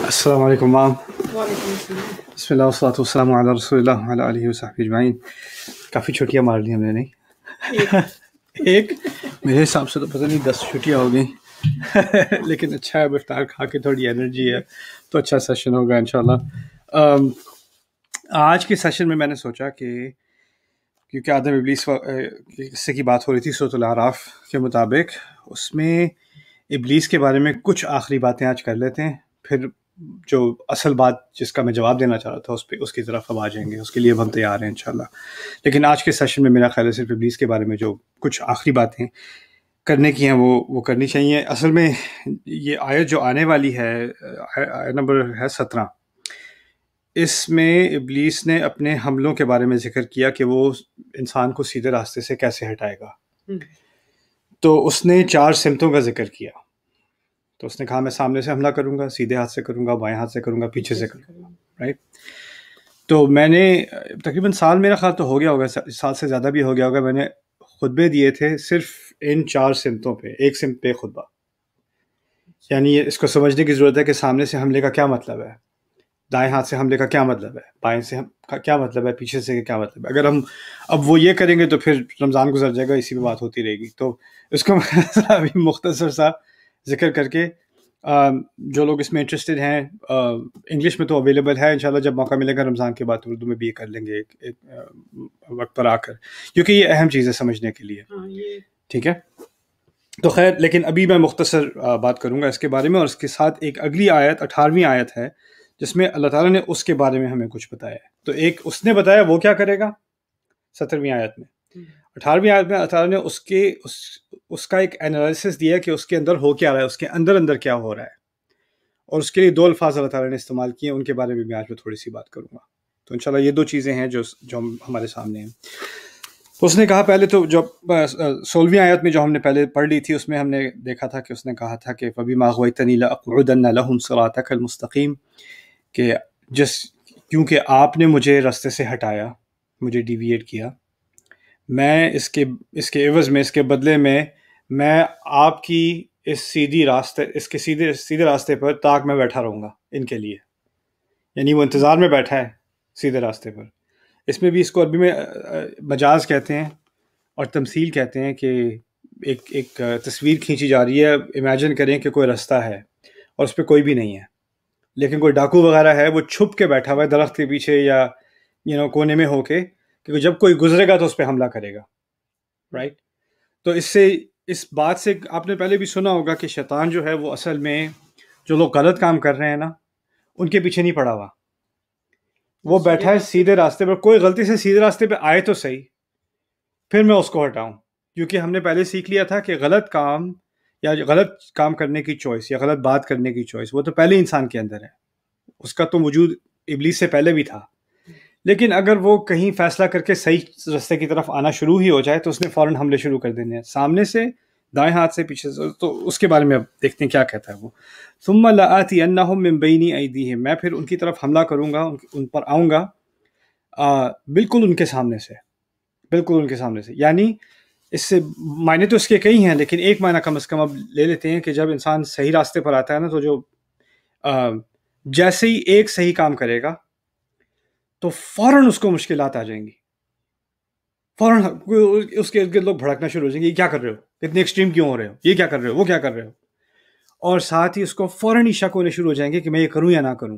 السلام علیکم مام. وعلیکم السلام. بسم اللہ والصلاۃ والسلام علی رسول اللہ وعلی آلہ وصحبہ اجمعین. کافی چھٹیاں مار لی ہم نے, نہیں ایک میرے حساب سے تو پتہ نہیں 10 چھٹیاں ہو گئیں لیکن اچھا ہے, افطار کھا کے تھوڑی انرجی ہے تو اچھا سیشن ہوگا انشاءاللہ. آج کے سیشن میں نے سوچا کہ کیونکہ آدم ابلیس قصے کی بات ہو رہی تھی سورۃ الاعراف کے مطابق, اس میں ابلیس کے بارے میں کچھ آخری باتیں آج کر لیتے ہیں, پھر جو اصل بات جس کا میں جواب دینا چاہ رہا تھا اس کی طرف ہم آ جائیں گے. اس کے لیے ہم تیار ہیں انشاءاللہ. لیکن آج کے سیشن میں میرا خیال ہے صرف ابلیس کے بارے میں جو کچھ آخری باتیں کرنے کی ہیں وہ کرنی چاہیے. اصل میں یہ آیت جو آنے والی ہے, آیت نمبر ہے 17, اس میں ابلیس نے اپنے حملوں کے بارے میں ذکر کیا کہ وہ انسان کو سیدھے راستے سے کیسے ہٹائے گا. تو اس نے 4 سمتوں کا ذکر کیا. تو اس نے کہا میں سامنے سے حملہ کروں گا, سیدھے ہاتھ سے کروں گا, بائیں ہاتھ سے کروں گا, پیچھے سے کروں گا, رائٹ. تو میں نے تقریباً سال, میرا خیال تو ہو گیا ہوگا, سال سے زیادہ بھی ہو گیا ہوگا, میں نے خطبے دیے تھے صرف ان 4 سمتوں پہ, ایک سمت پہ خطبہ. یعنی اس کو سمجھنے کی ضرورت ہے کہ سامنے سے حملے کا کیا مطلب ہے, دائیں ہاتھ سے حملے کا کیا مطلب ہے, بائیں سے کا کیا مطلب ہے, پیچھے سے کیا مطلب ہے. اگر ہم اب وہ یہ کریں گے تو پھر رمضان گزر جائے گا, اسی پہ بات ہوتی رہے گی. تو اس کو میں ابھی مختصر سا ذکر کر کے, جو لوگ اس میں انٹرسٹڈ ہیں, انگلش میں تو اویلیبل ہے, انشاءاللہ جب موقع ملے گا رمضان کے بعد اردو میں بھی یہ کر لیں گے ایک وقت پر آ کر, کیونکہ یہ اہم چیز ہے سمجھنے کے لیے. ٹھیک ہے, تو خیر, لیکن ابھی میں مختصر بات کروں گا اس کے بارے میں, اور اس کے ساتھ ایک اگلی آیت 18ویں آیت ہے جس میں اللہ تعالیٰ نے اس کے بارے میں ہمیں کچھ بتایا ہے. تو ایک اس نے بتایا وہ کیا کرے گا 17ویں آیت میں. 18ویں آیت میں اللہ تعالیٰ نے اس کا ایک انالیسس دیا کہ اس کے اندر ہو کیا رہا ہے, اس کے اندر کیا ہو رہا ہے, اور اس کے لیے 2 الفاظ اللہ تعالیٰ نے استعمال کیے, ان کے بارے میں آج میں تھوڑی سی بات کروں گا. تو انشاءاللہ یہ 2 چیزیں ہیں جو ہمارے سامنے ہیں. تو اس نے کہا پہلے تو جو 16ویں آیت میں جو ہم نے پہلے پڑھ لی تھی, اس میں ہم نے دیکھا تھا کہ اس نے کہا تھا کہ فَبِمَا أَغْوَيْتَنِي لَأَقْعُدَنَّ لَهُمْ صِرَاطَكَ الْمُسْتَقِيمَ, کہ کیونکہ آپ نے مجھے راستے سے ہٹایا, مجھے ڈیویٹ کیا, میں اس کے عوض میں, اس کے بدلے میں آپ کی اس سیدھے راستے پر تاک میں بیٹھا رہوں گا ان کے لیے. یعنی وہ انتظار میں بیٹھا ہے سیدھے راستے پر. اس میں بھی اس کو عربی میں مجاز کہتے ہیں اور تمثیل کہتے ہیں, کہ ایک تصویر کھینچی جا رہی ہے. امیجن کریں کہ کوئی راستہ ہے اور اس پہ کوئی بھی نہیں ہے, لیکن کوئی ڈاکو وغیرہ ہے, وہ چھپ کے بیٹھا ہوا ہے درخت کے پیچھے یا کونے میں ہو کے, کہ جب کوئی گزرے گا تو اس پہ حملہ کرے گا, رائٹ. تو اس بات سے آپ نے پہلے بھی سنا ہوگا کہ شیطان جو ہے وہ اصل میں جو لوگ غلط کام کر رہے ہیں نا, ان کے پیچھے نہیں پڑا ہوا, وہ بیٹھا ہے سیدھے راستے پر. کوئی غلطی سے سیدھے راستے پہ آئے تو صحیح, پھر میں اس کو ہٹاؤں, کیونکہ ہم نے پہلے سیکھ لیا تھا کہ غلط کام یا غلط کام کرنے کی چوائس یا غلط بات کرنے کی چوائس وہ تو پہلے انسان کے اندر ہے, اس کا تو وجود ابلیس سے پہلے بھی تھا. لیکن اگر وہ کہیں فیصلہ کر کے صحیح راستے کی طرف آنا شروع ہی ہو جائے تو اس نے فوراً حملے شروع کر دینے ہیں, سامنے سے, دائیں ہاتھ سے, پیچھے سے. تو اس کے بارے میں اب دیکھتے ہیں کیا کہتا ہے وہ. ثم لآتینہم من بین ایدیہم, میں پھر ان کی طرف حملہ کروں گا, ان پر آؤں گا بالکل ان کے سامنے سے. یعنی اس سے معنی تو اس کے کئی ہیں, لیکن ایک معنی کم از کم اب لے لیتے ہیں کہ جب انسان صحیح راستے پر آتا ہے نا, تو جو جیسے ہی ایک صحیح کام کرے گا تو فوراً اس کو مشکلات آ جائیں گی, فوراً اس کے ارد گرد لوگ بھڑکنا شروع ہو جائیں گے, یہ کیا کر رہے ہو, اتنے ایکسٹریم کیوں ہو رہے ہو, یہ کیا کر رہے ہو, وہ کیا کر رہے ہو. اور ساتھ ہی اس کو فوراً ہی شک ہونے شروع ہو جائیں گے کہ میں یہ کروں یا نہ کروں.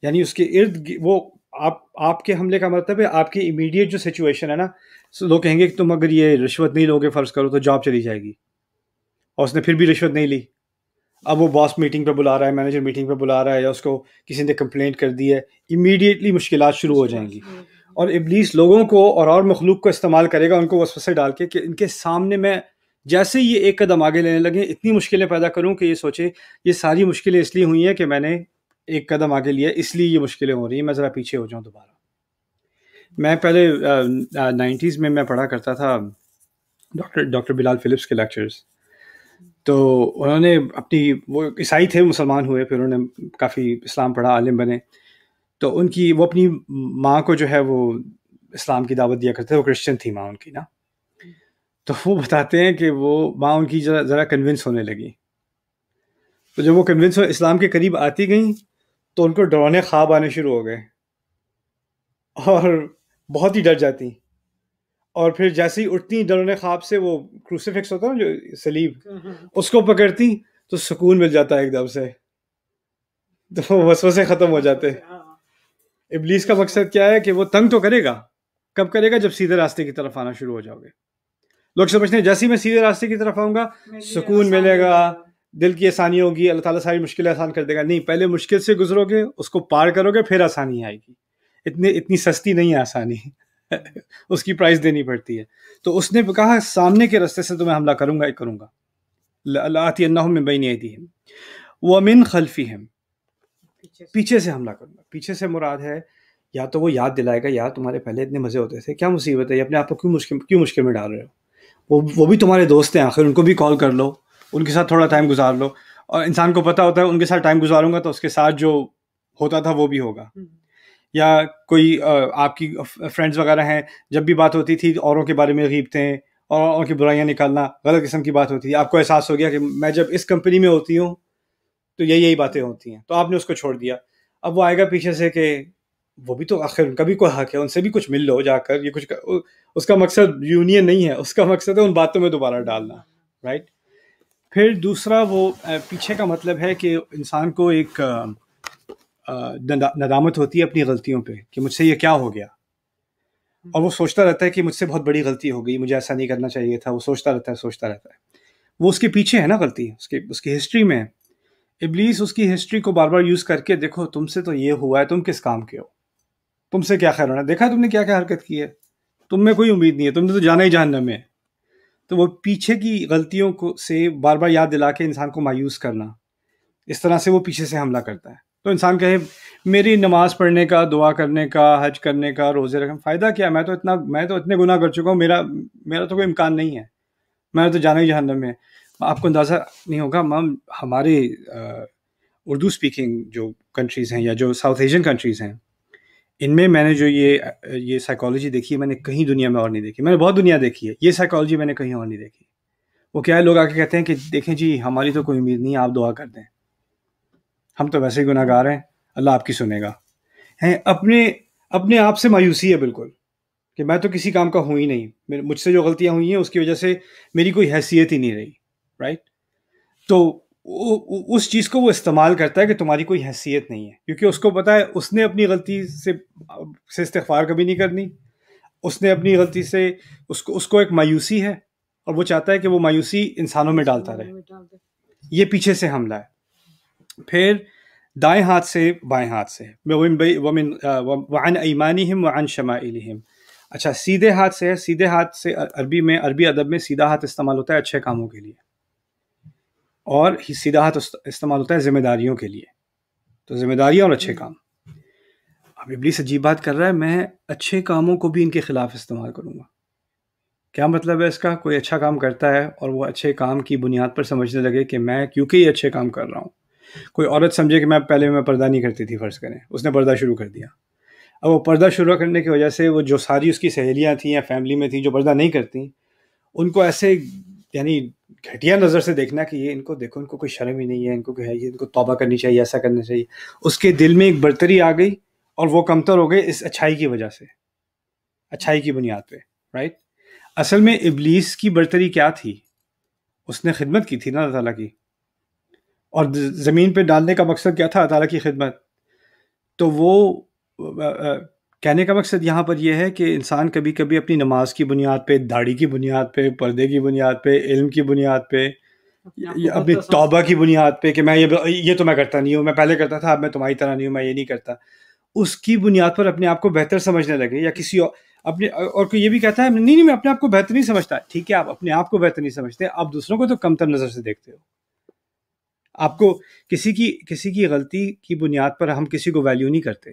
یعنی اس کے ارد وہ آپ کے حملے کا مطلب ہے آپ کی امیڈیٹ جو سچویشن ہے نا, لوگ کہیں گے کہ تم اگر یہ رشوت نہیں لوگے فرض کرو تو جاب چلی جائے گی, اور اس نے پھر بھی رشوت نہیں لی. اب وہ باس میٹنگ پہ بلا رہا ہے, مینیجر میٹنگ پہ بلا رہا ہے, یا اس کو کسی نے کمپلینٹ کر دی ہے, امیڈیٹلی مشکلات شروع ہو جائیں گی. اور ابلیس لوگوں کو اور مخلوق کو استعمال کرے گا ان کو وسوسے ڈال کے, کہ ان کے سامنے میں جیسے ہی یہ ایک قدم آگے لینے لگے اتنی مشکلیں پیدا کروں کہ یہ سوچے یہ ساری مشکلیں اس لیے ہوئی ہیں کہ میں نے ایک قدم آگے لیا, اس لیے یہ مشکلیں ہو رہی ہیں, میں ذرا پیچھے ہو جاؤں دوبارہ. میں پہلے 90s میں پڑھا کرتا تھا ڈاکٹر بلال فلپس کے لیکچرز. تو انہوں نے وہ عیسائی تھے, مسلمان ہوئے, پھر انہوں نے کافی اسلام پڑھا, عالم بنے. تو وہ اپنی ماں کو جو ہے وہ اسلام کی دعوت دیا کرتے, وہ کرسچن تھی ماں ان کی نا. تو وہ بتاتے ہیں کہ وہ ماں ان کی ذرا کنونس ہونے لگی, تو جب وہ کنونس ہو اسلام کے قریب آتی گئیں تو ان کو ڈرانے خواب آنے شروع ہو گئے اور بہت ہی ڈر جاتی، اور پھر جیسے ہی اٹھتی ڈرونے خواب سے، وہ کروسیفکس ہوتا ہے نا جو صلیب، اس کو پکڑتی تو سکون مل جاتا ہے ایک دم سے، تو وسوسے ختم ہو جاتے۔ ابلیس کا مقصد کیا ہے کہ وہ تنگ تو کرے گا، کب کرے گا؟ جب سیدھے راستے کی طرف آنا شروع ہو جاؤ گے۔ لوگ سمجھتے ہیں جیسے ہی میں سیدھے راستے کی طرف آؤں گا سکون ملے گا، دل کی آسانی ہوگی، اللہ تعالیٰ ساری مشکلیں آسان کر دے گا۔ نہیں، پہلے مشکل سے گزرو گے، اس کو پار کرو گے، پھر آسانی آئے گی۔ اتنی سستی نہیں ہے آسانی اس کی پرائز دینی پڑتی ہے۔ تو اس نے کہا سامنے کے راستے سے تو میں حملہ کروں گا ہی کروں گا، لآتینہم من بین ایدیہم ومن خلفہم، پیچھے سے حملہ کروں گا۔ پیچھے سے مراد ہے یا تو وہ یاد دلائے گا یار تمہارے پہلے اتنے مزے ہوتے تھے، کیا مصیبت ہے، یہ اپنے آپ کو کیوں مشکل میں ڈال رہے ہو؟ وہ بھی تمہارے دوست ہیں آخر، ان کو بھی کال کر لو، ان کے ساتھ تھوڑا ٹائم گزار لو۔ اور انسان کو پتہ ہوتا ہے ان کے ساتھ ٹائم گزاروں گا تو اس کے ساتھ جو ہوتا تھا وہ بھی ہوگا۔ یا کوئی آپ کی فرینڈز وغیرہ ہیں، جب بھی بات ہوتی تھی اوروں کے بارے میں غیبتیں اور اوروں کی برائیاں نکالنا، غلط قسم کی بات ہوتی تھی، آپ کو احساس ہو گیا کہ میں جب اس کمپنی میں ہوتی ہوں تو یہی باتیں ہوتی ہیں، تو آپ نے اس کو چھوڑ دیا۔ اب وہ آئے گا پیچھے سے کہ وہ بھی تو آخر ان کا بھی کوئی حق ہے، ان سے بھی کچھ مل لو جا کر، یہ کچھ اس کا مقصد یونین نہیں ہے، اس کا مقصد ہے ان باتوں میں دوبارہ ڈالنا، رائٹ۔ پھر دوسرا وہ پیچھے کا مطلب ہے کہ انسان کو ایک ندامت ہوتی ہے اپنی غلطیوں پہ کہ مجھ سے یہ کیا ہو گیا، اور وہ سوچتا رہتا ہے کہ مجھ سے بہت بڑی غلطی ہو گئی، مجھے ایسا نہیں کرنا چاہیے تھا، وہ سوچتا رہتا ہے۔ وہ اس کے پیچھے ہے نا غلطی، اس کی ہسٹری میں۔ ابلیس اس کی ہسٹری کو بار بار یوز کر کے دیکھو تم سے تو یہ ہوا ہے، تم کس کام کے ہو، تم سے کیا خیر ہونا، دیکھا تم نے کیا کیا حرکت کی ہے، تم میں کوئی امید نہیں ہے، تم نے تو جانا ہی جہنم میں۔ تو وہ پیچھے کی غلطیوں کو سے بار بار یاد دلا کے انسان کو مایوس کرنا، اس طرح سے وہ پیچھے سے حملہ کرتا ہے۔ تو انسان کہے میری نماز پڑھنے کا، دعا کرنے کا، حج کرنے کا، روزے رکھنے کا فائدہ کیا، میں تو اتنے گناہ کر چکا ہوں، میرا تو کوئی امکان نہیں ہے، میں نے تو جانا ہی جہنم میں۔ آپ کو اندازہ نہیں ہوگا ہمارے اردو اسپیکنگ جو کنٹریز ہیں یا جو ساؤتھ ایشین کنٹریز ہیں، ان میں نے جو یہ سائیکالوجی دیکھی ہے میں نے کہیں دنیا میں اور نہیں دیکھی۔ میں نے بہت دنیا دیکھی ہے، یہ سائیکالوجی میں نے کہیں اور نہیں دیکھی۔ وہ کیا ہے، لوگ آ کے کہتے ہیں کہ دیکھیں جی ہماری تو کوئی امید نہیں ہے، آپ دعا کر دیں، ہم تو ویسے ہی گناہ گار ہیں، اللہ آپ کی سنے گا۔ اپنے آپ سے مایوسی ہے بالکل، کہ میں تو کسی کام کا ہوں ہی نہیں، مجھ سے جو غلطیاں ہوئی ہیں اس کی وجہ سے میری کوئی حیثیت ہی نہیں رہی، رائٹ۔ تو اس چیز کو وہ استعمال کرتا ہے کہ تمہاری کوئی حیثیت نہیں ہے، کیونکہ اس کو پتا ہے اس نے اپنی غلطی سے استغفار کبھی نہیں کرنی، اس نے اپنی غلطی سے اس کو ایک مایوسی ہے، اور وہ چاہتا ہے کہ وہ مایوسی انسانوں میں ڈالتا رہے۔ یہ پیچھے سے حملہ ہے۔ پھر دائیں ہاتھ سے بائیں ہاتھ سے، وعن ایمانہم وعن شمائلہم۔ اچھا سیدھے ہاتھ سے ہے، سیدھے ہاتھ سے عربی ادب میں سیدھا ہاتھ استعمال ہوتا ہے اچھے کاموں کے لیے، اور سیدھا ہاتھ استعمال ہوتا ہے ذمہ داریوں کے لیے۔ تو ذمہ داریاں اور اچھے کام۔ اب ابلیس عجیب بات کر رہا ہے، میں اچھے کاموں کو بھی ان کے خلاف استعمال کروں گا۔ کیا مطلب ہے اس کا؟ کوئی اچھا کام کرتا ہے اور وہ اچھے کام کی بنیاد پر سمجھنے لگے کہ میں کیونکہ یہ اچھے کام کر رہا ہوں، کوئی عورت سمجھے کہ میں پردہ نہیں کرتی تھی، فرض کریں اس نے پردہ شروع کر دیا، اب وہ پردہ شروع کرنے کی وجہ سے وہ جو ساری اس کی سہیلیاں تھیں یا فیملی میں تھیں جو پردہ نہیں کرتی، ان کو ایسے یعنی گھٹیا نظر سے دیکھنا کہ یہ ان کو دیکھو، ان کو کوئی شرم ہی نہیں ہے، ان کو کہ ہے یہ، ان کو توبہ کرنی چاہیے، ایسا کرنا چاہیے۔ اس کے دل میں ایک برتری آ گئی اور وہ کمتر ہو گئے اس اچھائی کی وجہ سے، اچھائی کی بنیاد پہ، رائٹ۔ اصل میں ابلیس کی برتری کیا تھی؟ اس نے خدمت کی تھی نا اللہ تعالیٰ کی، اور زمین پہ ڈالنے کا مقصد کیا تھا؟ اللہ تعالیٰ کی خدمت۔ تو وہ کہنے کا مقصد یہاں پر یہ ہے کہ انسان کبھی کبھی اپنی نماز کی بنیاد پہ، داڑھی کی بنیاد پہ، پردے کی بنیاد پہ، علم کی بنیاد پہ، اپنی توبہ کی بنیاد پہ کہ میں یہ تو میں کرتا نہیں ہوں، میں پہلے کرتا تھا اب میں تمہاری طرح نہیں ہوں، میں یہ نہیں کرتا، اس کی بنیاد پر اپنے آپ کو بہتر سمجھنے لگے، یا کسی اور کوئی یہ بھی کہتا ہے نہیں میں اپنے آپ کو بہتر نہیں سمجھتا۔ ٹھیک ہے، آپ اپنے آپ کو بہتر نہیں سمجھتے، آپ دوسروں کو تو کمتر نظر سے دیکھتے ہو۔ آپ کو کسی کی غلطی کی بنیاد پر ہم کسی کو ویلیو نہیں کرتے،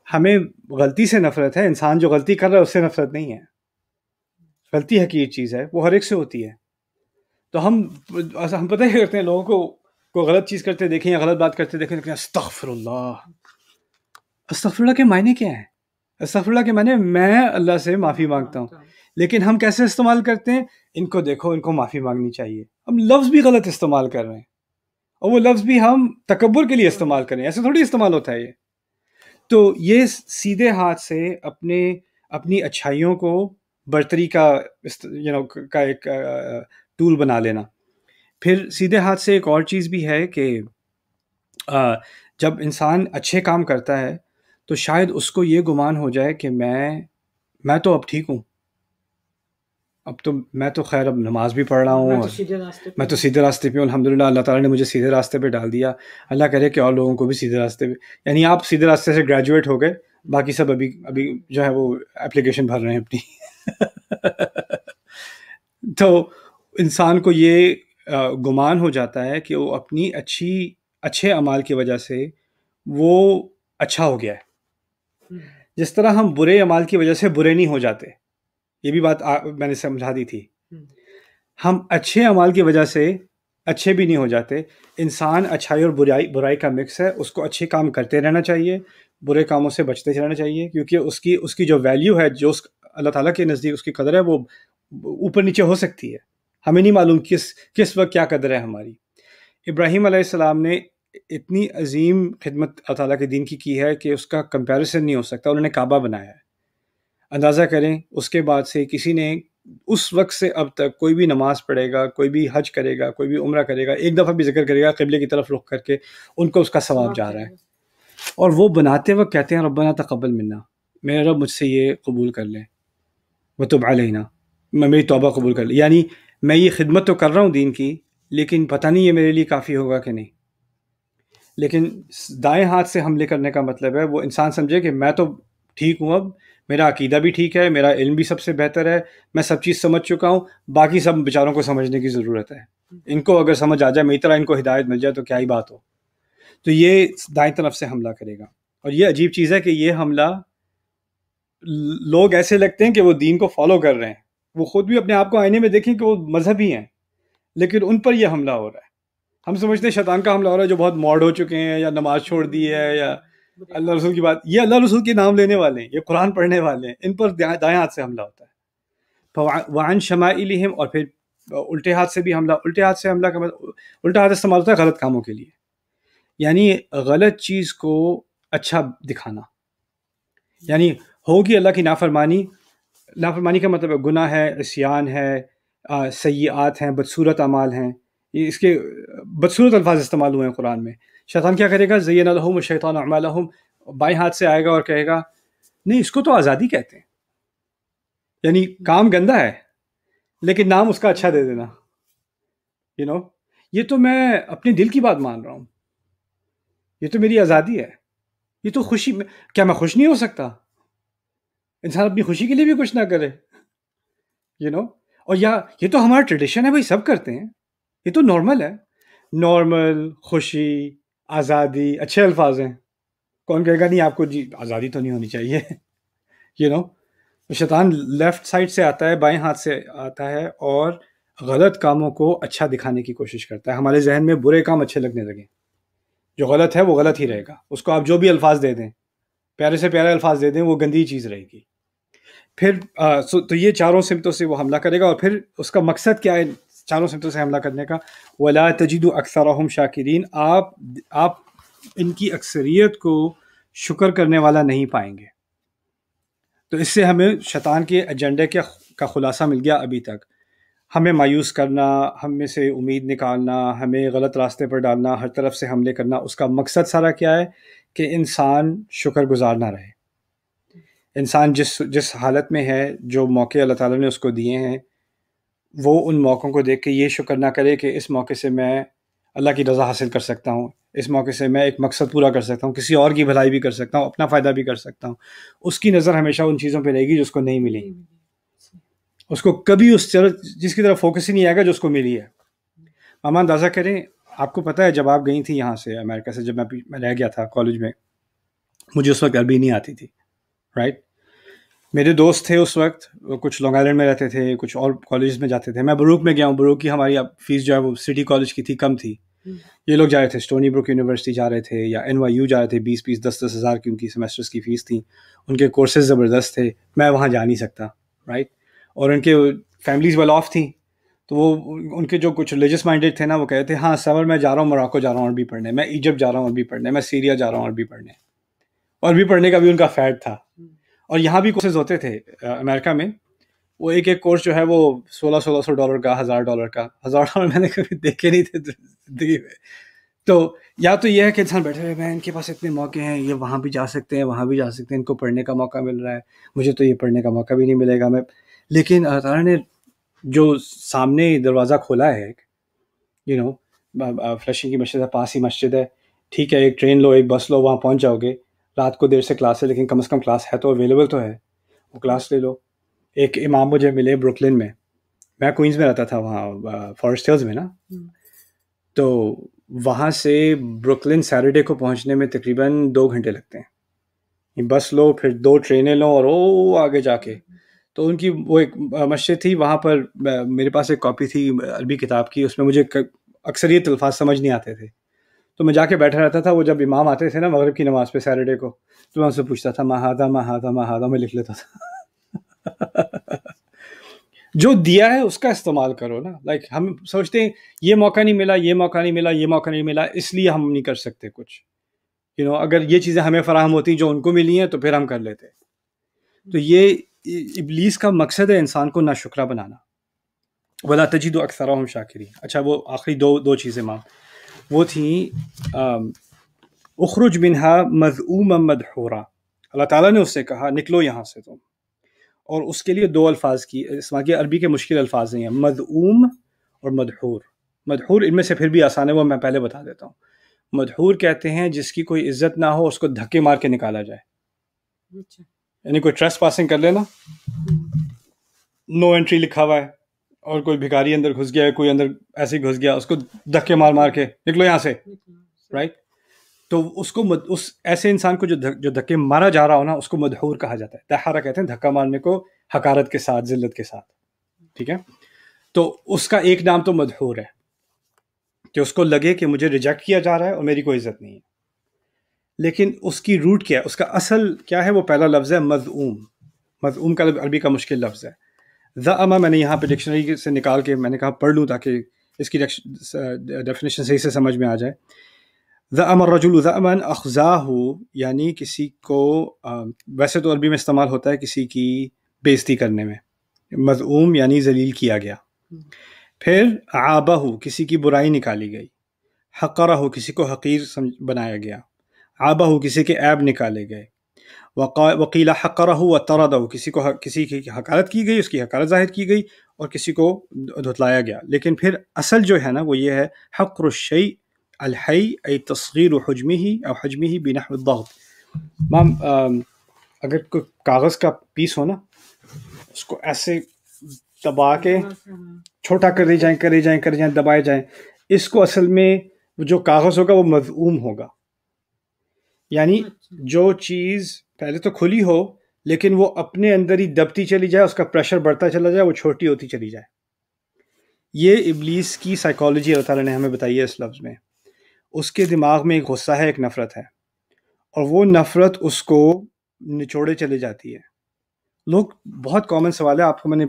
ہمیں غلطی سے نفرت ہے، انسان جو غلطی کر رہا ہے اس سے نفرت نہیں ہے۔ غلطی حقیقی چیز ہے، وہ ہر ایک سے ہوتی ہے۔ تو ہم پتہ ہی کرتے ہیں لوگوں کو کوئی غلط چیز کرتے دیکھیں یا غلط بات کرتے دیکھیں، لیکن استغفر اللہ کے معنی کیا ہے؟ استغفر اللہ کے معنی میں اللہ سے معافی مانگتا ہوں، لیکن ہم کیسے استعمال کرتے ہیں؟ ان کو دیکھو، ان کو معافی مانگنی چاہیے، ہم لفظ بھی غلط استعمال کر رہے ہیں، اور وہ لفظ بھی ہم تکبر کے لیے استعمال کریں، ایسے تھوڑی استعمال ہوتا ہے یہ. تو یہ سیدھے ہاتھ سے اپنی اچھائیوں کو برتری کا کا ایک ٹول بنا لینا. پھر سیدھے ہاتھ سے ایک اور چیز بھی ہے کہ جب انسان اچھے کام کرتا ہے تو شاید اس کو یہ گمان ہو جائے کہ میں تو اب ٹھیک ہوں، اب تو میں تو خیر اب نماز بھی پڑھ رہا ہوں، میں تو سیدھے راستے پہ ہوں، الحمدللہ اللہ تعالیٰ نے مجھے سیدھے راستے پہ ڈال دیا، اللہ کرے کہ اور لوگوں کو بھی سیدھے راستے پہ، یعنی آپ سیدھے راستے سے گریجویٹ ہو گئے، باقی سب ابھی جو ہے وہ اپلیکیشن بھر رہے ہیں اپنی. تو انسان کو یہ گمان ہو جاتا ہے کہ وہ اپنی اچھے اعمال کی وجہ سے وہ اچھا ہو گیا ہے. جس طرح ہم برے اعمال کی وجہ سے برے نہیں ہو جاتے، یہ بھی بات میں نے سمجھا دی تھی. ہم اچھے اعمال کی وجہ سے اچھے بھی نہیں ہو جاتے. انسان اچھائی اور برائی کا مکس ہے، اس کو اچھے کام کرتے رہنا چاہیے، برے کاموں سے بچتے رہنا چاہیے، کیونکہ اس کی جو ویلیو ہے، جو اللہ تعالیٰ کے نزدیک اس کی قدر ہے، وہ اوپر نیچے ہو سکتی ہے. ہمیں نہیں معلوم کس وقت کیا قدر ہے ہماری. ابراہیم علیہ السلام نے اتنی عظیم خدمت اللہ تعالیٰ کے دین کی ہے کہ اس کا کمپیریزن نہیں ہو سکتا. انہوں نے کعبہ بنایا ہے. اندازہ کریں اس کے بعد سے کسی نے اس وقت سے اب تک کوئی بھی نماز پڑھے گا، کوئی بھی حج کرے گا، کوئی بھی عمرہ کرے گا، ایک دفعہ بھی ذکر کرے گا قبلے کی طرف رخ کر کے، ان کو اس کا ثواب جا رہا ہے. اور وہ بناتے وقت کہتے ہیں ربنا تقبل منا، میرا رب مجھ سے یہ قبول کر لے، وتب علینا، میری توبہ قبول کر لے. یعنی میں یہ خدمت تو کر رہا ہوں دین کی، لیکن پتہ نہیں یہ میرے لیے کافی ہوگا کہ نہیں. لیکن دائیں ہاتھ سے حملے کرنے کا مطلب ہے وہ انسان سمجھے کہ میں تو ٹھیک ہوں، اب میرا عقیدہ بھی ٹھیک ہے، میرا علم بھی سب سے بہتر ہے، میں سب چیز سمجھ چکا ہوں، باقی سب بیچاروں کو سمجھنے کی ضرورت ہے. ان کو اگر سمجھ آ جائے، میری طرح ان کو ہدایت مل جائے تو کیا ہی بات ہو. تو یہ دائیں طرف سے حملہ کرے گا. اور یہ عجیب چیز ہے کہ یہ حملہ لوگ ایسے لگتے ہیں کہ وہ دین کو فالو کر رہے ہیں، وہ خود بھی اپنے آپ کو آئینے میں دیکھیں کہ وہ مذہبی ہیں، لیکن ان پر یہ حملہ ہو رہا ہے. ہم سمجھتے ہیں شیطان کا حملہ ہو رہا ہے جو بہت موڈ ہو چکے ہیں، یا نماز چھوڑ دی ہے، یا اللہ رسول کی بات، یہ اللہ رسول کے نام لینے والے ہیں، یہ قرآن پڑھنے والے ہیں، ان پر دائیں ہاتھ سے حملہ ہوتا ہے. وعن شمائلہم، اور پھر الٹے ہاتھ سے بھی حملہ. الٹے ہاتھ سے حملہ کا مطلب، الٹا ہاتھ استعمال ہوتا ہے غلط کاموں کے لیے، یعنی غلط چیز کو اچھا دکھانا. یعنی ہوگی اللہ کی نافرمانی کا مطلب ہے گناہ ہے، عصیان ہے، سیئات ہیں، بدصورت اعمال ہیں. اس کے بدصورت الفاظ استعمال ہوئے ہیں قرآن میں. شیطان کیا کرے گا؟ زین لہم الشیطان اعمالہم، بائیں ہاتھ سے آئے گا اور کہے گا نہیں، اس کو تو آزادی کہتے ہیں، یعنی کام گندا ہے لیکن نام اس کا اچھا دے دینا. یہ تو میں اپنے دل کی بات مان رہا ہوں، یہ تو میری آزادی ہے، یہ تو خوشی میں، کیا میں خوش نہیں ہو سکتا؟ انسان اپنی خوشی کے لیے بھی کچھ نہ کرے، اور یہ تو ہمارا ٹریڈیشن ہے بھائی، سب کرتے ہیں، یہ تو نارمل ہے. نارمل، خوشی، آزادی اچھے الفاظ ہیں. کون کہے گا نہیں آپ کو جی آزادی تو نہیں ہونی چاہیے؟ شیطان لیفٹ سائڈ سے آتا ہے، بائیں ہاتھ سے آتا ہے، اور غلط کاموں کو اچھا دکھانے کی کوشش کرتا ہے. ہمارے ذہن میں برے کام اچھے لگنے لگیں، جو غلط ہے وہ غلط ہی رہے گا، اس کو آپ جو بھی الفاظ دے دیں، پیارے سے پیارے الفاظ دے دیں، وہ گندی چیز رہے گی. پھر تو یہ چاروں سمتوں سے وہ حملہ کرے گا. اور پھر اس کا مقصد کیا ہے چاروں سمتوں سے حملہ کرنے کا؟ وَلَا تَجِدُ أَكْثَرَهُمْ شَاكِرِينَ، آپ ان کی اکثریت کو شکر کرنے والا نہیں پائیں گے. تو اس سے ہمیں شیطان کے ایجنڈے کا خلاصہ مل گیا ابھی تک. ہمیں مایوس کرنا، ہم میں سے امید نکالنا، ہمیں غلط راستے پر ڈالنا، ہر طرف سے حملے کرنا، اس کا مقصد سارا کیا ہے کہ انسان شکر گزار نہ رہے. انسان جس حالت میں ہے، جو موقع اللہ تعالیٰ نے اس کو دیے ہیں، وہ ان موقعوں کو دیکھ کے یہ شکر نہ کرے کہ اس موقع سے میں اللہ کی رضا حاصل کر سکتا ہوں، اس موقع سے میں ایک مقصد پورا کر سکتا ہوں، کسی اور کی بھلائی بھی کر سکتا ہوں، اپنا فائدہ بھی کر سکتا ہوں. اس کی نظر ہمیشہ ان چیزوں پہ رہے گی جو اس کو نہیں ملی. اس کو کبھی جس کی طرف فوکس ہی نہیں آئے گا جو اس کو ملی ہے. ماما اندازہ کریں، آپ کو پتہ ہے جب آپ گئی تھی یہاں سے امریکہ سے، جب میں رہ گیا تھا کالج میں، مجھے اس وقت عربی نہیں آتی تھی، رائٹ؟ میرے دوست تھے اس وقت، کچھ لانگ آئلینڈ میں رہتے تھے، کچھ اور کالجز میں جاتے تھے. میں بروک میں گیا ہوں. بروک کی ہماری فیس جو ہے وہ سٹی کالج کی تھی، کم تھی. یہ لوگ جا رہے تھے اسٹونی بروک یونیورسٹی جا رہے تھے، یا NYU جا رہے تھے. 20 ہزار کی ان کی سیمسٹرز کی فیس تھی. ان کے کورسز زبردست تھے، میں وہاں جا نہیں سکتا، رائٹ؟ اور ان کے فیملیز ویل آف تھیں، تو وہ ان کے جو کچھ ریلیجس مائنڈیڈ تھے نا، وہ کہتے تھے ہاں سمر میں جا رہا ہوں موراکو جا رہا ہوں عربی پڑھنے، میں ایجپٹ جا رہا ہوں عربی پڑھنے، میں سیریا جا رہا ہوں عربی پڑھنے. عربی پڑھنے کا بھی ان کا فیڈ تھا. اور یہاں بھی کورسز ہوتے تھے امریکہ میں، وہ ایک کورس جو ہے وہ $1600 کا، $1000 کا. $1000 میں نے کبھی دیکھے نہیں تھے زندگی میں. تو یا تو یہ ہے کہ انسان بیٹھے ہوئے ہیں ان کے پاس اتنے موقع ہیں، یہ وہاں بھی جا سکتے ہیں وہاں بھی جا سکتے ہیں، ان کو پڑھنے کا موقع مل رہا ہے، مجھے تو یہ پڑھنے کا موقع بھی نہیں ملے گا. لیکن اللہ تعالیٰ نے جو سامنے دروازہ کھولا ہے، فلشنگ کی مسجد ہے، پاس ہی مسجد ہے، ٹھیک ہے، ایک ٹرین لو، ایک بس لو، وہاں پہنچ جاؤ گے. رات کو دیر سے کلاس ہے لیکن کم از کم کلاس ہے تو اویلیبل تو ہے، وہ کلاس لے لو. ایک امام مجھے ملے بروکلن میں، میں کوئنز میں رہتا تھا وہاں فارسٹ ہلز میں نا، تو وہاں سے بروکلن سیٹرڈے کو پہنچنے میں تقریباً 2 گھنٹے لگتے ہیں. بس لو، پھر 2 ٹرینیں لو، اور وہ آگے جا کے تو ان کی وہ ایک مسجد تھی وہاں پر. میرے پاس ایک کاپی تھی عربی کتاب کی، اس میں مجھے اکثریت الفاظ سمجھ نہیں آتے تھے، تو میں جا کے بیٹھا رہتا تھا. وہ جب امام آتے تھے نا مغرب کی نماز پہ سیٹرڈے کو، تو میں ان سے پوچھتا تھا مہادا میں لکھ لیتا تھا. جو دیا ہے اس کا استعمال کرو نا. لائک ہم سوچتے ہیں یہ موقع نہیں ملا، یہ موقع نہیں ملا، یہ موقع نہیں ملا، اس لیے ہم نہیں کر سکتے کچھ. اگر یہ چیزیں ہمیں فراہم ہوتی جو ان کو ملی ہیں تو پھر ہم کر لیتے. تو یہ ابلیس کا مقصد ہے انسان کو ناشکرا بنانا. وَلَا تَجِدُ أَكْثَرَهُمْ شَاكِرِينَ. اچھا وہ آخری دو چیزیں ماں وہ تھیں، اخرج منها مذءوما مدحورا. اللہ تعالیٰ نے اس سے کہا نکلو یہاں سے تم، اور اس کے لیے 2 الفاظ کی استعمال کیا. عربی کے مشکل الفاظ نہیں ہیں، مذءوم اور مدحور. مدحور ان میں سے پھر بھی آسان ہے، وہ میں پہلے بتا دیتا ہوں. مدحور کہتے ہیں جس کی کوئی عزت نہ ہو، اس کو دھکے مار کے نکالا جائے. یعنی کوئی ٹریس پاسنگ کر لینا، نو انٹری لکھا ہوا ہے، اور کوئی بھکاری اندر گھس گیا ہے، کوئی اندر ایسے ہی گھس گیا، اس کو دھکے مار کے نکلو یہاں سے، رائٹ. تو اس کو اس ایسے انسان کو جو دھکے مارا جا رہا ہو نا، اس کو مدحور کہا جاتا ہے. دحرہ کہتے ہیں دھکا مارنے کو حقارت کے ساتھ، ذلت کے ساتھ، ٹھیک ہے. تو اس کا ایک نام تو مدحور ہے، کہ اس کو لگے کہ مجھے ریجیکٹ کیا جا رہا ہے اور میری کوئی عزت نہیں ہے. لیکن اس کی روٹ کیا ہے، اس کا اصل کیا ہے؟ وہ پہلا لفظ ہے مذعوم. مذعوم کا عربی کا مشکل لفظ ہے. ذعم میں نے یہاں پہ ڈکشنری سے نکال کے میں نے کہا پڑھ لوں تاکہ اس کی ڈیفینیشن صحیح سے سمجھ میں آ جائے. ذعم الرجل ذعما اخزاہ، یعنی کسی کو ویسے تو عربی میں استعمال ہوتا ہے کسی کی بےزتی کرنے میں. مذعوم یعنی ذلیل کیا گیا. پھر عابہ، کسی کی برائی نکالی گئی. حقرہ، کسی کو حقیر بنایا گیا. عابہ، کسی کے عیب نکالے گئے. وقیل حقرہ وطردہ، کسی کی حقارت کی گئی، اس کی حقارت ظاہر کی گئی اور کسی کو دھتلایا گیا. لیکن پھر اصل جو ہے نا وہ یہ ہے، حقر الشیء الحی ای تصغیر حجمہ او حجمہ بنحو الضغط. مام اگر کوئی کاغذ کا پیس ہو نا، اس کو ایسے دبا کے چھوٹا کرے جائیں دبائے جائیں، اس کو اصل میں جو کاغذ ہوگا وہ مذعوم ہوگا. یعنی جو چیز پہلے تو کھلی ہو لیکن وہ اپنے اندر ہی دبتی چلی جائے، اس کا پریشر بڑھتا چلا جائے، وہ چھوٹی ہوتی چلی جائے. یہ ابلیس کی سائیکالوجی اللہ تعالیٰ نے ہمیں بتائی ہے اس لفظ میں. اس کے دماغ میں ایک غصہ ہے، ایک نفرت ہے، اور وہ نفرت اس کو نچوڑے چلے جاتی ہے. لوگ بہت کامن سوال ہے، آپ نے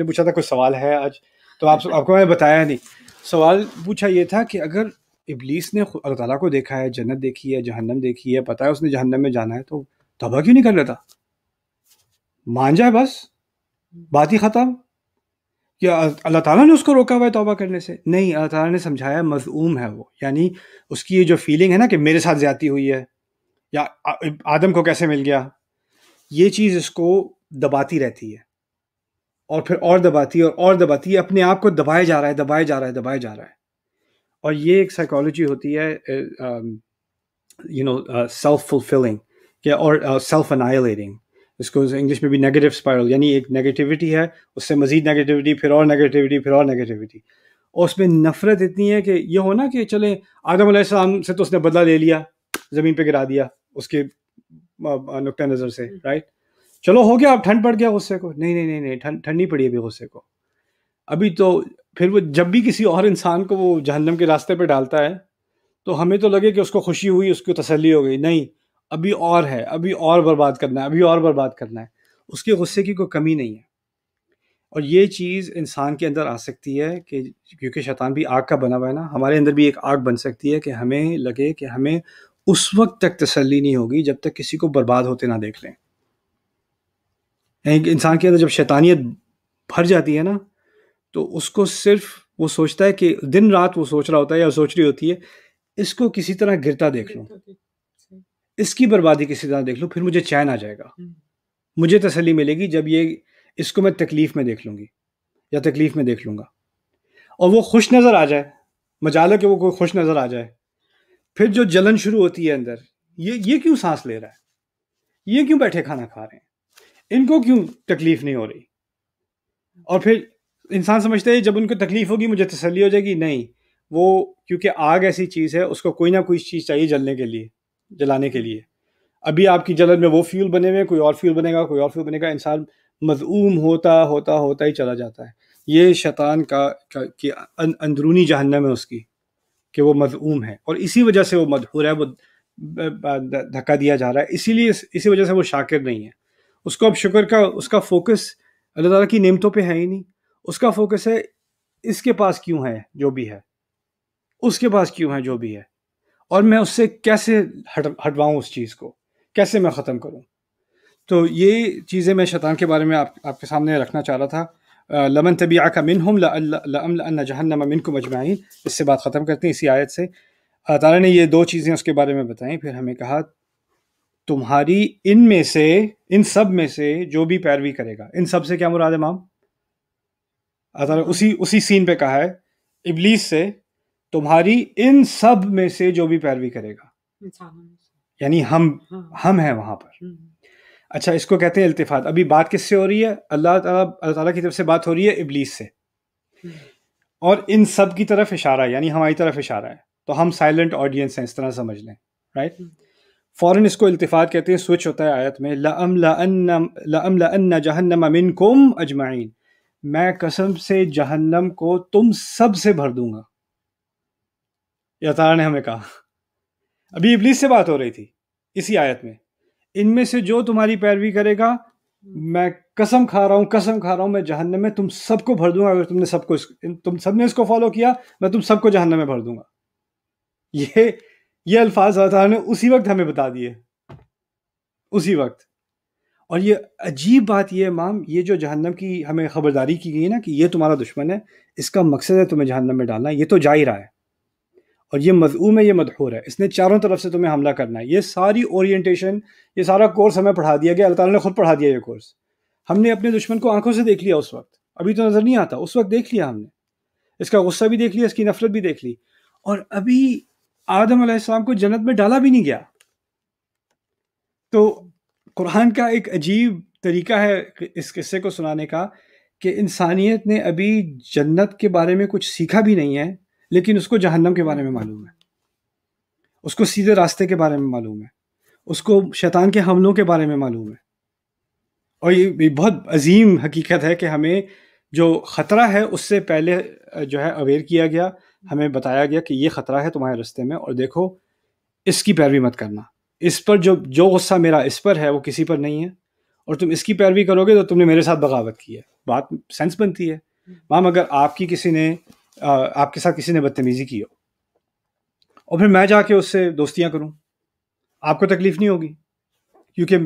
پوچھا تھا کوئی سوال ہے آج، تو آپ کو میں نے بتایا نہیں. سوال پوچھا یہ تھا کہ اگر ابلیس نے اللہ تعالیٰ کو دیکھا ہے، جنت دیکھی ہے، جہنم دیکھی ہے، پتہ ہے اس نے جہنم میں جانا ہے، تو توبہ کیوں نہیں کر لیتا؟ مان جائے بس، بات ہی ختم. کیا اللہ تعالیٰ نے اس کو روکا ہوا ہے توبہ کرنے سے؟ نہیں، اللہ تعالیٰ نے سمجھایا مذعوم ہے وہ. یعنی اس کی یہ جو فیلنگ ہے نا کہ میرے ساتھ زیادتی ہوئی ہے، یا آدم کو کیسے مل گیا، یہ چیز اس کو دباتی رہتی ہے، اور پھر اور دباتی ہے اور دباتی ہے، اپنے آپ کو دبائے جا رہا ہے. اور یہ ایک سائیکالوجی ہوتی ہے سیلف فلفلنگ اور سیلف انائلیٹنگ. اس کو انگلش میں بھی نیگیٹو اسپائرل، یعنی ایک نیگیٹیوٹی ہے، اس سے مزید نیگیٹیوٹی، پھر اور نیگیٹیوٹی، پھر اور نیگیٹیوٹی. اور اس میں نفرت اتنی ہے کہ یہ ہونا کہ چلے آدم علیہ السلام سے تو اس نے بدلہ لے لیا، زمین پہ گرا دیا اس کے نقطۂ نظر سے، رائٹ، چلو ہو گیا، اب ٹھنڈ پڑ گیا غصے کو. نہیں، ٹھنڈ نہیں پڑی ابھی غصے کو. ابھی تو پھر وہ جب بھی کسی اور انسان کو وہ جہنم کے راستے پہ ڈالتا ہے تو ہمیں تو لگے کہ اس کو خوشی ہوئی، اس کو تسلی ہو گئی. نہیں، ابھی اور ہے، ابھی اور برباد کرنا ہے، ابھی اور برباد کرنا ہے. اس کے غصے کی کوئی کمی نہیں ہے. اور یہ چیز انسان کے اندر آ سکتی ہے کہ کیونکہ شیطان بھی آگ کا بنا ہوا ہے نا، ہمارے اندر بھی ایک آگ بن سکتی ہے کہ ہمیں لگے کہ ہمیں اس وقت تک تسلی نہیں ہوگی جب تک کسی کو برباد ہوتے نہ دیکھ لیں. یعنی کہ انسان کے اندر جب شیطانیت بھر جاتی ہے نا، تو اس کو صرف وہ سوچتا ہے کہ دن رات وہ سوچ رہا ہوتا ہے یا سوچ رہی ہوتی ہے اس کو کسی طرح گرتا دیکھ لوں، اس کی بربادی کسی طرح دیکھ لوں، پھر مجھے چین آ جائے گا، مجھے تسلی ملے گی جب اس کو میں تکلیف میں دیکھ لوں گی یا تکلیف میں دیکھ لوں گا. اور وہ خوش نظر آ جائے، مجال ہے کہ وہ کوئی خوش نظر آ جائے، پھر جو جلن شروع ہوتی ہے اندر، یہ کیوں سانس لے رہا ہے، یہ کیوں بیٹھے کھانا کھا رہے ہیں، ان کو کیوں تکلیف نہیں ہو رہی. اور پھر انسان سمجھتا ہے جب ان کو تکلیف ہوگی مجھے تسلی ہو جائے گی. نہیں، وہ کیونکہ آگ ایسی چیز ہے، اس کو کوئی نہ کوئی چیز چاہیے جلنے کے لیے، جلانے کے لیے. ابھی آپ کی جلن میں وہ فیول بنے ہوئے، کوئی اور فیول بنے گا، کوئی اور فیول بنے گا، انسان مذعوم ہوتا ہی چلا جاتا ہے. یہ شیطان کا کہ اندرونی جہنم ہے اس کی، کہ وہ مذعوم ہے، اور اسی وجہ سے وہ مدحور ہے، وہ دھکا دیا جا رہا ہے. اسی وجہ سے وہ شاکر نہیں ہے. اس کو اب شکر کا، اس کا فوکس اللہ تعالیٰ کی نعمتوں پہ ہے ہی نہیں. اس کا فوکس ہے اس کے پاس کیوں ہے جو بھی ہے، اس کے پاس کیوں ہے جو بھی ہے، اور میں اس سے کیسے ہٹواؤں، اس چیز کو کیسے میں ختم کروں. تو یہ چیزیں میں شیطان کے بارے میں آپ کے سامنے رکھنا چاہ رہا تھا. لمن تبعک منہم لأملأن جہنم منکم اجمعین. اس سے بات ختم کرتے ہیں اسی آیت سے. اللہ تعالیٰ نے یہ دو چیزیں اس کے بارے میں بتائیں، پھر ہمیں کہا تمہاری ان سب میں سے جو بھی پیروی کرے گا. ان سب سے کیا مراد ہے امام؟ اللہ تعالیٰ اسی سین پہ کہا ہے ابلیس سے، تمہاری ان سب میں سے جو بھی پیروی کرے گا، یعنی ہم ہیں وہاں پر. اچھا، اس کو کہتے ہیں التفات. ابھی بات کس سے ہو رہی ہے؟ اللہ تعالیٰ کی طرف سے بات ہو رہی ہے ابلیس سے، اور ان سب کی طرف اشارہ ہے، یعنی ہماری طرف اشارہ ہے. تو ہم سائلنٹ آڈینس ہیں، اس طرح سمجھ لیں، رائٹ. فوراً اس کو التفات کہتے ہیں. سوئچ ہوتا ہے آیت میں، لَأَمْلَأَنَّ جَهَنَّمَ مِنْكُمْ أَجْمَعِينَ. میں قسم سے جہنم کو تم سب سے بھر دوں گا. یہ تعالیٰ نے ہمیں کہا. ابھی ابلیس سے بات ہو رہی تھی اسی آیت میں، ان میں سے جو تمہاری پیروی کرے گا، میں قسم کھا رہا ہوں میں جہنم میں تم سب کو بھر دوں گا. اگر تم سب نے اس کو فالو کیا، میں تم سب کو جہنم میں بھر دوں گا. یہ الفاظ اللہ تعالیٰ نے اسی وقت ہمیں بتا دیے، اسی وقت. اور یہ عجیب بات یہ امام، یہ جو جہنم کی ہمیں خبرداری کی گئی نا کہ یہ تمہارا دشمن ہے، اس کا مقصد ہے تمہیں جہنم میں ڈالنا، یہ تو جا ہی رہا ہے. اور یہ مذعوم ہے، یہ مدحور ہے، اس نے چاروں طرف سے تمہیں حملہ کرنا ہے. یہ ساری اورینٹیشن، یہ سارا کورس ہمیں پڑھا دیا گیا. اللہ تعالیٰ نے خود پڑھا دیا یہ کورس. ہم نے اپنے دشمن کو آنکھوں سے دیکھ لیا اس وقت، ابھی تو نظر نہیں آتا، اس وقت دیکھ لیا ہم نے. اس کا غصہ بھی دیکھ لیا، اس کی نفرت بھی دیکھ لی. اور ابھی آدم علیہ السلام کو جنت میں ڈالا بھی نہیں گیا. تو قرآن کا ایک عجیب طریقہ ہے اس قصے کو سنانے کا، کہ انسانیت نے ابھی جنت کے بارے میں کچھ سیکھا بھی نہیں ہے، لیکن اس کو جہنم کے بارے میں معلوم ہے، اس کو سیدھے راستے کے بارے میں معلوم ہے، اس کو شیطان کے حملوں کے بارے میں معلوم ہے. اور یہ بہت عظیم حقیقت ہے کہ ہمیں جو خطرہ ہے اس سے پہلے جو ہے اویئر کیا گیا، ہمیں بتایا گیا کہ یہ خطرہ ہے تمہارے راستے میں، اور دیکھو اس کی پیروی مت کرنا. اس پر جو غصہ میرا اس پر ہے وہ کسی پر نہیں ہے، اور تم اس کی پیروی کرو گے تو تم نے میرے ساتھ بغاوت کی ہے. بات سینس بنتی ہے. مام اگر آپ کے ساتھ کسی نے بدتمیزی کی ہو، اور پھر میں جا کے اس سے دوستیاں کروں، آپ کو تکلیف نہیں ہوگی، کیونکہ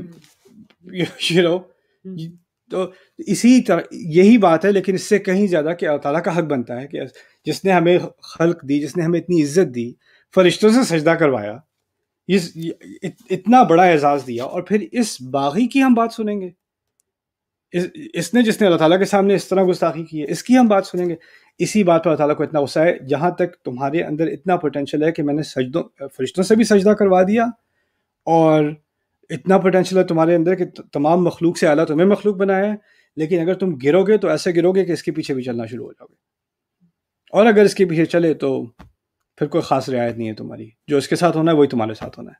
تو اسی طرح یہی بات ہے. لیکن اس سے کہیں زیادہ کہ اللہ تعالیٰ کا حق بنتا ہے کہ جس نے ہمیں خلق دی، جس نے ہمیں اتنی عزت دی، فرشتوں سے سجدہ کروایا، اتنا بڑا اعزاز دیا، اور پھر اس باغی کی ہم بات سنیں گے؟ جس نے اللہ تعالیٰ کے سامنے اس طرح گستاخی کی ہے، اس کی ہم بات سنیں گے؟ اسی بات پر اللہ تعالیٰ کو اتنا غصہ ہے. جہاں تک تمہارے اندر اتنا پوٹینشیل ہے کہ میں نے فرشتوں سے بھی سجدہ کروا دیا، اور اتنا پوٹینشیل ہے تمہارے اندر کہ تمام مخلوق سے اعلیٰ تمہیں مخلوق بنایا ہے، لیکن اگر تم گرو گے تو ایسے گرو گے کہ اس کے پیچھے بھی چلنا شروع ہو جاؤ گے. اور اگر اس کے پیچھے چلے تو پھر کوئی خاص رعایت نہیں ہے تمہاری. جو اس کے ساتھ ہونا ہے وہی تمہارے ساتھ ہونا ہے.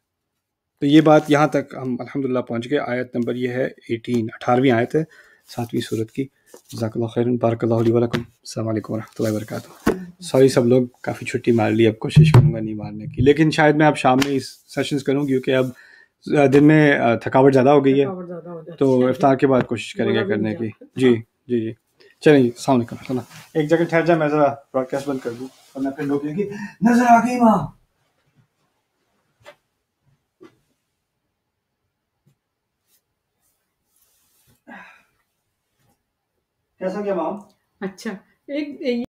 تو یہ بات یہاں تک ہم الحمدللہ پہنچ گئے. آیت نمبر یہ ہے 18 آیت ہے 7ویں سورت کی. جزاک اللہ خیرن، بارک اللہ علی ولکم. السلام علیکم ورحمۃ اللہ وبرکاتہ. سوری سب لوگ کافی چھٹی مار لی، اب کوشش کروں گا نہیں مارنے کی، لیکن شاید میں اب شام میں اس سیشنز کروں، کیونکہ اب دن میں تھکاوٹ زیادہ ہو گئی ہے، تو افطار کے بعد کوشش کریں گے کرنے کی. جی جی جی چلیں جی السلام علیکم. چلو ایک جگہ ٹھہر جائے, میں ذرا براڈ کاسٹ بند کر دوں ورنہ پھر لوگ کہیں گے نظر آ گئی ماں. کیسا کیا ماں؟ اچھا ایک